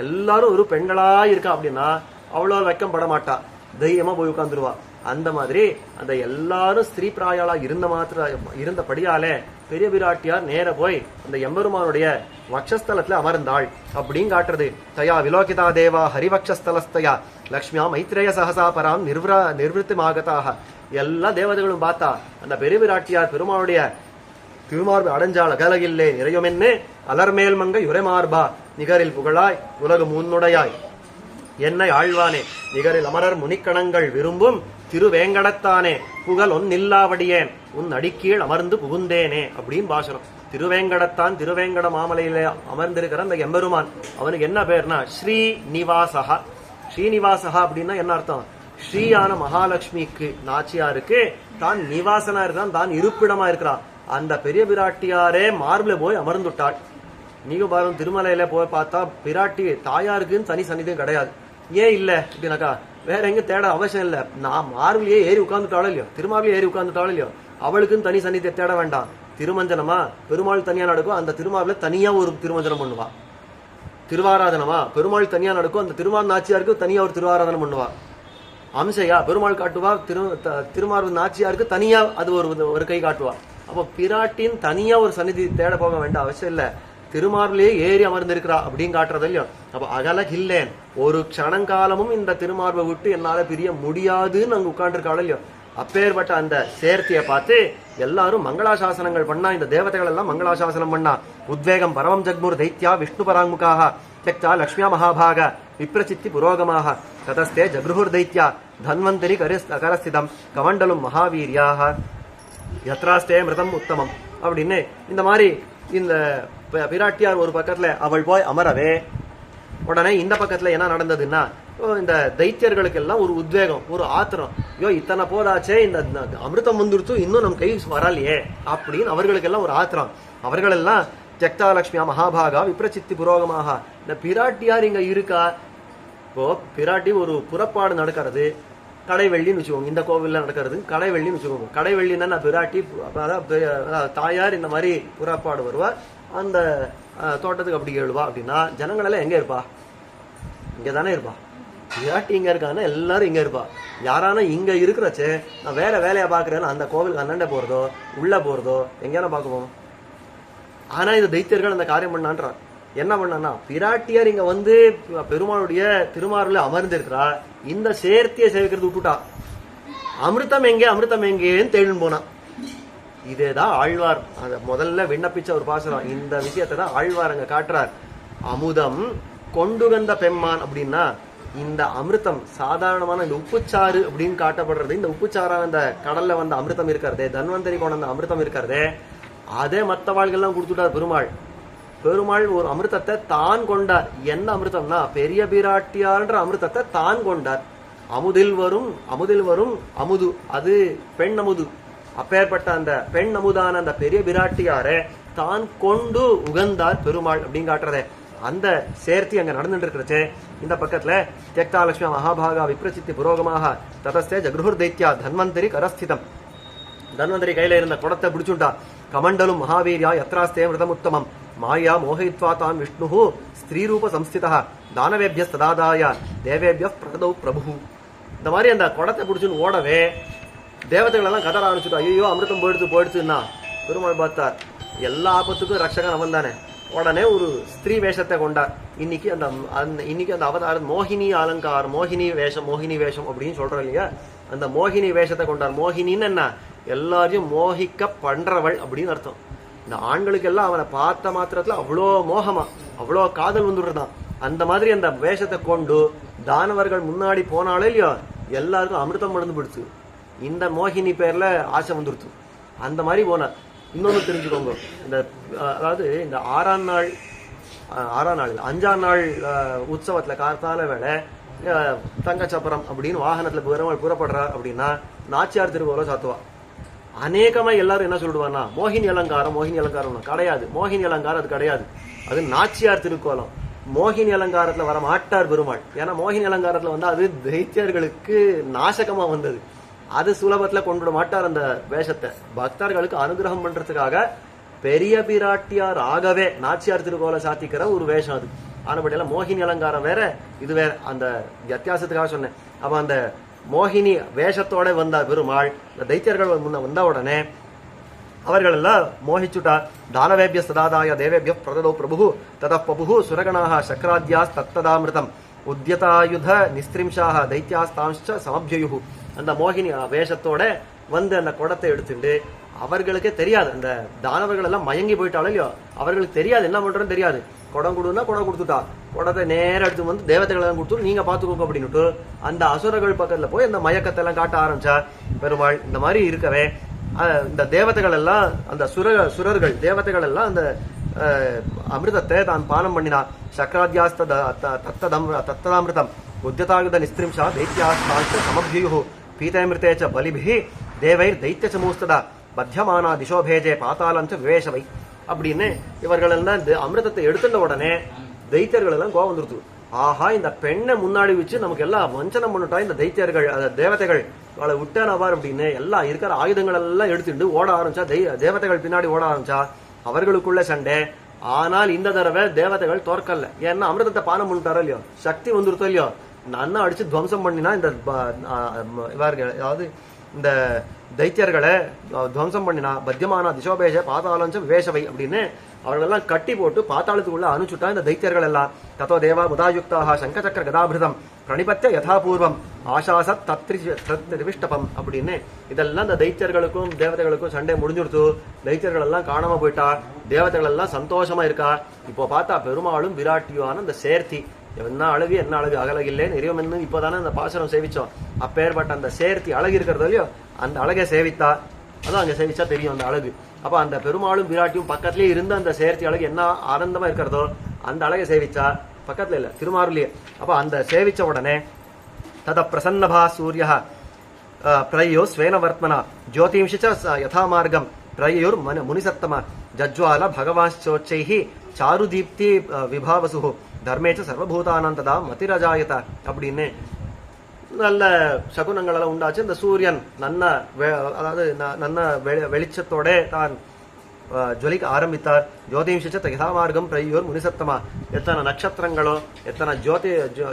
எல்லாரும் ஒரு பெண்களா இருக்கா அப்படின்னா அவ்வளவு வெக்கம் பட மாட்டா, தைரியமா போய் உட்கார்ந்துருவா. அந்த மாதிரி அந்த எல்லாரும் ஸ்திரீ பிராயாளா இருந்தபடியாலே பெரிய பிராட்டியார் நேர போய் அந்த எம்பெருமானுடைய வக்ஷஸ்தலத்துல அமர்ந்தாள் அப்படின்னு காட்டுறது. தயா விலோகிதா தேவா ஹரிவக்ஷஸ்தலஸ்தயா லக்ஷ்மியா மைத்ரேய சகசா பராம் நிர்வத்திமாகதாக. எல்லா தேவதைகளும் பார்த்தா அந்த பெரிய பிராட்டியார் பெருமானுடைய திருமார்பு அடைஞ்சாள். அகலகில்லே நிறையுமென்னு அலர்மேல் மங்க யுரைமார்பா நிகரில் புகழாய் உலகு முன்னுடையாய் என்னை ஆழ்வானே நிகரில் அமரர் முனிக்கணங்கள் விரும்பும் திருவேங்கடத்தானே புகழ் ஒன்னில்லாவடியேன் உன் அடிக்கீழ் அமர்ந்து புகுந்தேனே அப்படின்னு பாசனம். திருவேங்கடத்தான் திருவேங்கட மாமலையில அமர்ந்திருக்கிற அந்த எம்பெருமான் அவனுக்கு என்ன பேர்னா ஸ்ரீநிவாசகா. ஸ்ரீநிவாசகா அப்படின்னா என்ன அர்த்தம்? ஸ்ரீயான மகாலட்சுமிக்கு நாச்சியாருக்கு தான் நிவாசனா இருக்கான், தான் இருப்பிடமா இருக்கிறான். அந்த பெரிய பிராட்டியாரே மார்பில போய் அமர்ந்துட்டாள். நீங்க பாருங்க திருமலையில போய் பார்த்தா பிராட்டி தாயாருக்குன்னு தனி சன்னிதியும் கிடையாது. ஏன் இல்ல அப்படின்னாக்கா வேற எங்க தேட அவசியம் இல்ல. நான் மார்பிலேயே ஏறி உட்கார்ந்துட்டாலும் இல்லையோ, திருமார்பிலே ஏறி உட்கார்ந்துட்டாலும் இல்லையோ, அவளுக்குன்னு தனி சன்னிதியை தேட வேண்டாம். திருமஞ்சனமா பெருமாள் தனியா நடக்கும், அந்த திருமாவில தனியா ஒரு திருமஞ்சனம் பண்ணுவா. திருவாராதனமா பெருமாள் தனியா நடக்கும், அந்த திருமால் நாச்சியாருக்கு தனியா ஒரு திருவாராதனம் பண்ணுவா. அம்சையா பெருமாள் காட்டுவா, திருமார்பு நாச்சியாருக்கு தனியா அது ஒரு கை காட்டுவா. அப்போ பிராட்டின் தனியா ஒரு சன்னிதி தேட போக வேண்டாம் அவசியம் இல்ல. திருமார்பிலேயே ஏறி அமர்ந்திருக்கிறா அப்படின்னு காட்டுறது இல்லையோ. அப்ப அகல இல்லேன் ஒரு க்ஷணங்காலமும் இந்த திருமார்பை விட்டு என்னால பிரிய முடியாதுன்னு அங்க உட்காந்துருக்காள் இல்லையோ. அப்பேற்பட்ட அந்த சேர்த்தியை பார்த்து எல்லாரும் மங்களாசாசனங்கள் பண்ணா. இந்த தேவதைகள் எல்லாம் மங்களாசாசனம் பண்ணா. உத்வேகம் பரமம் ஜக்முர் தைத்யா விஷ்ணு பராங்முகாக தியக்தா லக்ஷ்மியா மகாபாக விப்ரசித்தி புரோகமாக ததஸ்தே ஜக்ருஹுர் தைத்யா தன்வந்தரி கரஸ்திதம் கமண்டலும் மகாவீரியாக யத்ராஸ்தே மிருதம் உத்தமம் அப்படின்னு இந்த மாதிரி இந்த பிராட்டியார் ஒரு பக்கத்துல அவள் போய் அமரவே உடனே இந்த பக்கத்துல என்ன நடந்ததுன்னா இந்த தைத்தியர்களுக்கு எல்லாம் ஒரு உத்வேகம், ஒரு ஆத்திரம். ஐயோ இத்தனை போதாச்சே, இந்த அமிர்தம் வந்துடுத்து இன்னும் நம் கை வரலையே அப்படின்னு அவர்களுக்கு எல்லாம் ஒரு ஆத்திரம். அவர்கள் எல்லாம் ஜக்தாலட்சுமியா மகாபாகா விப்ரசித்தி புரோகமாக இந்த பிராட்டியார் இங்க இருக்கா. இப்போ பிராட்டி ஒரு புறப்பாடு நடக்கிறது கடைவெள்ளின்னு வச்சுக்கோங்க. இந்த கோவில்ல நடக்கிறது கடைவெள்ளின்னு வச்சுக்கோங்க. கடைவெள்ளின்னா பிராட்டி தாயார் இந்த மாதிரி புறப்பாடு வருவா, அந்த தோட்டத்துக்கு அப்படி எழுவா அப்படின்னா ஜனங்கள் எல்லாம் எங்க இருப்பா? இங்க தானே இருப்பா. பிராட்டி இங்க இருக்காங்கன்னா எல்லாரும் இங்க இருப்பா. யாரானா இங்க இருக்கிறச்சே நான் வேற வேலையா பாக்குறேன்னு அந்த கோவிலுக்கு அண்ணண்ட போறதோ உள்ள போறதோ எங்கேயான பாக்குவோம். ஆனா இந்த தைத்தியர்கள் அந்த காரியம் பண்ணான்றான். என்ன பண்ணா பிராட்டியார் இங்க வந்து பெருமாளுடைய திருமாறுல அமர்ந்திருக்கிறா, இந்த சேர்த்தியை சேவிக்கிறது விட்டுட்டா. அமிர்தம் எங்கே அமிர்தம் எங்கேன்னு தேடின்னு போனான். இதேதான் ஆழ்வார் முதல்ல விண்ணப்பிச்ச ஒரு பாசனம். இந்த விஷயத்தை தான் ஆழ்வார் அங்க காட்டுறார். அமுதம் கொண்டு வந்த பெம்மான் அப்படின்னா இந்த அமிர்தம் சாதாரணமான இந்த உப்புச்சாறு அப்படின்னு காட்டப்படுறது. இந்த உப்புச்சாரான இந்த கடல்ல வந்த அமிர்தம் இருக்கிறதே, தன்வந்தரி கொண்ட அந்த அமிர்தம் இருக்கிறதே, அதே மற்ற வாழ்கள்லாம் கொடுத்துட்டார் பெருமாள். பெருமாள் ஒரு அமிர்தத்தை தான் கொண்டார். என்ன அமிர்தம்னா பெரிய பிராட்டியார்ன்ற அமிர்தத்தை தான் கொண்டார். அமுதில் வரும் அமுது, அது பெண் அமுது. அப்பேற்பட்ட அந்த பெண் அமுதான அந்த பெரிய பிராட்டியாரை தான் கொண்டு உகந்தார் பெருமாள் அப்படின்னு காட்டுறதே. அந்த சேர்த்தி அங்க நடந்துட்டு இருக்கிறச்சே இந்த பக்கத்துல தியக்தாலட்சுமியா மகாபாகா விப்ரசித்தி புரோகமாக ததஸ்தே ஜக்ருஹுர் தைத்யா தன்வந்தரி கரஸ்திதம். தன்வந்தரி கையில இருந்த குடத்தை பிடிச்சுட்டா. கமண்டலும் மகாவீரியா யத்ராஸ்தே மிருதமுத்தமம் மாயா மோகித்வா தான் விஷ்ணு ஸ்திரீரூப சம்ஸ்திதா தானவேபிய ததாதாய தேவேபிய பிரதௌ பிரபு. இந்த மாதிரி அந்த குடத்தை பிடிச்சுன்னு ஓடவே தேவதைகள் எல்லாம் கதற ஆரம்பிச்சுட்டா. ஐயோ அமிர்தம் போயிடுச்சுன்னா பெருமாள் பார்த்தார். எல்லா ஆபத்துக்கும் ரட்சகன் அவன் தானே. உடனே ஒரு ஸ்திரீ வேஷத்தை கொண்டார். இன்னைக்கு அந்த அவதாரம் மோகினி அலங்காரம், மோகினி வேஷம் அப்படின்னு சொல்றோம் இல்லையா. அந்த மோகினி வேஷத்தை கொண்டார். மோகினின்னு என்ன? எல்லாரையும் மோகிக்க பண்றவள் அப்படின்னு அர்த்தம். இந்த ஆண்களுக்கு எல்லாம் அவனை பார்த்த மாத்திரத்துல அவ்வளோ மோகமா, அவ்வளோ காதல் வந்துடுறதான். அந்த மாதிரி அந்த வேஷத்தை கொண்டு தானவர்கள் முன்னாடி போனாலே இல்லையோ எல்லாருக்கும் அமிர்தம் மறந்து போயிடுச்சு. இந்த மோகினி பேர்ல ஆசை வந்துடுச்சு. அந்த மாதிரி போனார். இன்னொன்னு தெரிஞ்சுக்கோங்க, இந்த அதாவது இந்த 5ஆம் நாள் உற்சவத்துல காத்தால வேலை தங்கச்சப்பரம் அப்படின்னு வாகனத்துல பெருமாள் புறப்படுறார் அப்படின்னா நாச்சியார் திருக்கோலம் சாத்துவா. அநேகமா எல்லாரும் என்ன சொல்லிடுவாங்கன்னா மோகினி அலங்காரம் கிடையாது. மோகினி அலங்காரம் அது கிடையாது. அது நாச்சியார் திருக்கோலம். மோகினி அலங்காரத்துல வர மாட்டார் பெருமாள். ஏன்னா மோகினி அலங்காரத்துல வந்து அது தைத்தியர்களுக்கு நாசகமா வந்தது. அது சுலபத்துல கொண்டு மாட்டார் அந்த வேஷத்தை. பக்தர்களுக்கு அனுகிரகம் பண்றதுக்காக பெரிய பிராட்டியார் ஆகவே நாச்சியார் திருக்கோலம் சாத்திக்கிற ஒரு வேஷம் அது. ஆனபடியெல்லாம் மோகினி அலங்காரம் வேற, இது வேற. அந்த வித்தியாசத்துக்காக சொன்னேன். அப்ப அந்த மோகினி வேஷத்தோட வந்த பெருமாள் தைத்தியர்கள் முன்ன வந்த உடனே அவர்கள் எல்லாம் மோகிச்சுட்டா. தானவேபிய சதாதாய தேவேபிய பிரததோ பிரபு தத பபு சுரகணாக சக்கராத்யா தத்ததாமிருதம் உத்யதாயுத நிஸ்திரிம்ஷாக தைத்தியாஸ்தாம்ச சமப்ஜயு. அந்த மோகினி வேஷத்தோட வந்து அந்த குடத்தை எடுத்துட்டு அவர்களுக்கே தெரியாது, அந்த தானவர்கள் எல்லாம் மயங்கி போயிட்டாலும் இல்லையோ அவர்களுக்கு தெரியாது என்ன பண்றோன்னு தெரியாது. குடம் கொடுன்னா குடம் கொடுத்துட்டா, குடத்தை நேரம் எடுத்து வந்து தேவதைகள் எல்லாம் கொடுத்து நீங்க பாத்துக்கோங்க அப்படின்னுட்டு அந்த அசுரர்கள் பக்கத்துல போய் அந்த மயக்கத்தை எல்லாம் காட்ட ஆரம்பிச்சா பெருமாள். இந்த மாதிரி இருக்கவே இந்த தேவதைகள் எல்லாம் அந்த சுரர்கள் தேவதைகள் எல்லாம் அந்த அமிர்தத்தை தான் பானம் பண்ணினா. சக்கராத்யாஸ்த தத்ததாமிருதம் உத்யதாயுத நிஸ்திரிம்ஷா தைத்தியாஸ்தாஞ்ச சமப்ஜயு பீதமிருத்தேச்ச பலிபிஹி தேவைர் தைத்திய சமூஸ்ததா பத்தியமானா திசோபேஜே பாத்தாலஞ்ச விவேஷவை அப்படின்னு இவர்கள் எல்லாம் அமிர்தத்தை எடுத்துட்ட உடனே தைத்தியர்கள் எல்லாம் கோவம் வந்துருது. ஆஹா, இந்த பெண்ணை முன்னாடி வச்சு நமக்கு எல்லாம் வஞ்சனம் பண்ணிட்டா இந்த தைத்தியர்கள் தேவதைகள் அவளை விட்டானவார் அப்படின்னு எல்லாம் இருக்கிற ஆயுதங்கள் எல்லாம் எடுத்துட்டு ஓட ஆரம்பிச்சா. தேவதைகள் பின்னாடி ஓட ஆரம்பிச்சா. அவர்களுக்குள்ள சண்டை. ஆனால் இந்த தடவை தேவதைகள் தோற்கல்ல. ஏன்னா அமிர்தத்தை பானம் பண்ணிட்டாரோ இல்லையோ, சக்தி வந்துருத்தோ இல்லையோ, நன்னா அடிச்சு துவம்சம் பண்ணினா இந்த இவர்கள் அதாவது இந்த தைத்தியர்களை துவம்சம் பண்ணினா. பத்தியமான திசோபேஷ பாதாளஞ்ச விவேஷவை அப்படின்னு அவர்களெல்லாம் கட்டி போட்டு பாத்தாளத்துக்குள்ள அனுச்சுட்டா இந்த தைத்தியர்கள் எல்லாம். தத்தோ தேவா முதாயுக்தாக சங்கச்சக்கர கதாபிருதம் பிரணிபத்திய யதாபூர்வம் ஆசாசத் தத்ரிவிஷ்டபம் அப்படின்னு இதெல்லாம் இந்த தைத்தியர்களுக்கும் தேவதைகளுக்கும் சண்டை முடிஞ்சுடுத்து. தைத்தியர்கள் எல்லாம் காணாம போயிட்டா. தேவதைகள் எல்லாம் சந்தோஷமா இருக்கா. இப்போ பார்த்தா பெருமாளும் விராட்டியுமான இந்த சேர்த்தி என்ன அழகு அகலகில்லேன்னு எரிவமென்னு இப்பதானே அந்த பாசனம் சேவிச்சோம். அப்பேற்பட்ட அந்த சேர்த்தி அழகு இருக்கிறது இல்லையோ, அந்த அழகை சேவித்தா. அதான் அங்க சேவிச்சா தெரியும் அந்த அழகு. அப்ப அந்த பெருமாளும் விராட்டியும் பக்கத்திலேயே இருந்த அந்த சேர்த்தி அழகு என்ன ஆனந்தமா இருக்கிறதோ அந்த அழகை சேவிச்சா. பக்கத்துல இல்ல, திருமாருலயே. அப்ப அந்த சேவிச்ச உடனே தத பிரசன்னபா சூரிய பிரயோ ஸ்வேனவர்த்மனா ஜோதிம்ஷிச்ச யதாமார்க்கம் பிரயோர் முனிசத்தம ஜஜ்வால பகவான்ச்சோச்சைஹி சாருதீப்தி விபாவசு தர்மேச்ச சர்வபூதானந்ததா மதிரஜாயத அப்படின்னு நல்ல சகுனங்கள் எல்லாம் உண்டாச்சு. இந்த சூரியன் அதாவது நன்ன வெளிச்சத்தோட தான் ஜொலிக்க ஆரம்பித்தார். ஜோதிஷ யதாமார்க்கம் பிரயோர் முனிசத்தமா. எத்தனை நட்சத்திரங்களோ எத்தனை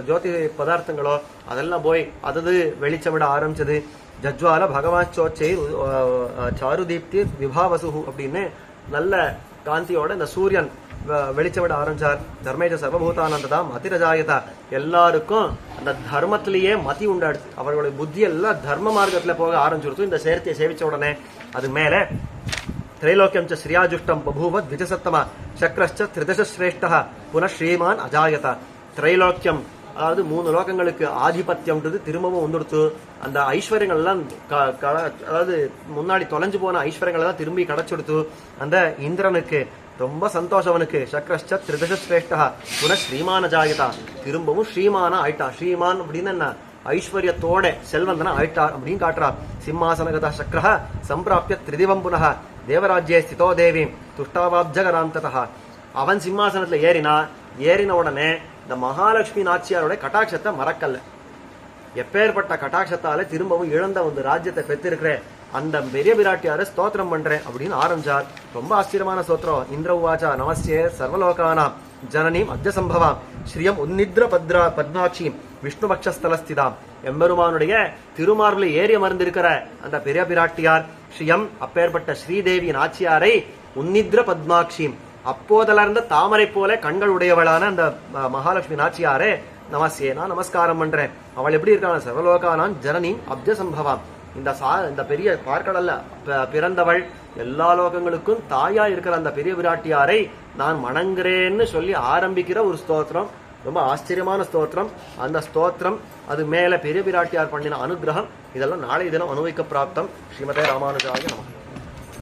ஜோதி பதார்த்தங்களோ அதெல்லாம் போய் அதது வெளிச்சம் விட ஆரம்பிச்சது. ஜஜ்வால பகவான்ச்சோச்சை சாருதீப்தி விபாவசு அப்படின்னு நல்ல காந்தியோட இந்த சூரியன் வெளிச்சம் விட ஆரம்பிச்சார். தர்மேஜ சர்வபூதானந்ததா மதிரஜாயதா. எல்லாருக்கும் அந்த தர்மத்திலேயே மதி உண்டாடுச்சு. அவர்களுடைய புத்தி எல்லாம் தர்ம மார்க்கத்துல போக ஆரம்பிச்சுடுச்சு இந்த சேர்த்தியை சேவிச்ச உடனே. அது மேல திரைலோக்கியம் ஸ்ரீயாஜுஷ்டம் பபூவ த்விஜசத்தமா சக்கரஸ்ச திரிதசஸ்ரேஷ்டா புன ஸ்ரீமான் அஜாயதா. திரைலோக்கியம் அதாவது 3 லோகங்களுக்கு ஆதிபத்தியம்ன்றது திரும்பவும் வந்துடுத்து. அந்த ஐஸ்வர்யங்கள் எல்லாம் அதாவது முன்னாடி தொலைஞ்சு போன ஐஸ்வர்யங்கள் எல்லாம் திரும்பி கிடைச்சுடுத்து. அந்த இந்திரனுக்கு ரொம்ப சந்தோஷம். அவனுக்கு சக்கரஸ்ச திரிதசஸ்ரேஷ்டா புன ஸ்ரீமான ஜாயதா. திரும்பவும் ஸ்ரீமான ஆயிட்டா. ஸ்ரீமான் அப்படின்னு என்ன, ஐஸ்வர்யத்தோட செல்வந்தன ஆயிட்டார் அப்படின்னு காட்டுறார். சிம்மாசனகத சக்கர சம்பிராப்திய திரிதிவம் புனக தேவராஜ்யே ஸ்திதோ தேவி துஷ்டாவாப்ஜகராந்ததா. அவன் சிம்மாசனத்துல ஏறின உடனே இந்த மகாலட்சுமி நாச்சியாரோட கட்டாட்சத்தை மறக்கல. எப்பேற்பட்ட கட்டாட்சத்தால திரும்பவும் இழந்த ஒரு ராஜ்யத்தை பெற்றிருக்கிற அந்த பெரிய விராட்டியார ஸ்தோத்திரம் பண்றேன் அப்படின்னு ஆரம்பிச்சார். ரொம்ப ஆச்சரியமான ஸ்தோத்திரம். இந்திர உவாச்சா நமஸ்தே சர்வலோகானாம் ஜனனீம் அத்யசம்பவாம் ஸ்ரீயம் உன்னித்ர பத்மாட்சியும் விஷ்ணுபக்ஷஸ்தலஸ்திதாம். எம்பெருமானுடைய திருமார்பில் ஏறி அமர்ந்திருக்கிற அந்த பெரிய பிராட்டியார் ஸ்ரீயம் அப்பேற்பட்ட ஸ்ரீதேவி நாச்சியாரை உன்னித்ர பத்மாட்சியும் அப்போதலர்ந்த தாமரை போல கண்கள் உடையவளான அந்த மகாலட்சுமி நாச்சியாரே நமஸ்தே நான் நமஸ்காரம் பண்றேன். அவள் எப்படி இருக்கான சர்வலோகானாம் ஜனனீம் அப்ஜசம்பவாம். இந்த பெரிய பார்க்கடல்ல பிறந்தவள் எல்லா லோகங்களுக்கும் தாயா இருக்கிற அந்த பெரிய விராட்டியாரை நான் வணங்குறேன்னு சொல்லி ஆரம்பிக்கிற ஒரு ஸ்தோத்திரம். ரொம்ப ஆச்சரியமான ஸ்தோத்திரம். அந்த ஸ்தோத்திரம் அது மேல பெரிய விராட்டியார் பண்ணின அனுகிரகம் இதெல்லாம் நாளை தினம் அனுபவிக்க பிராப்தம். ஸ்ரீமதே ராமானுஜாய நமः.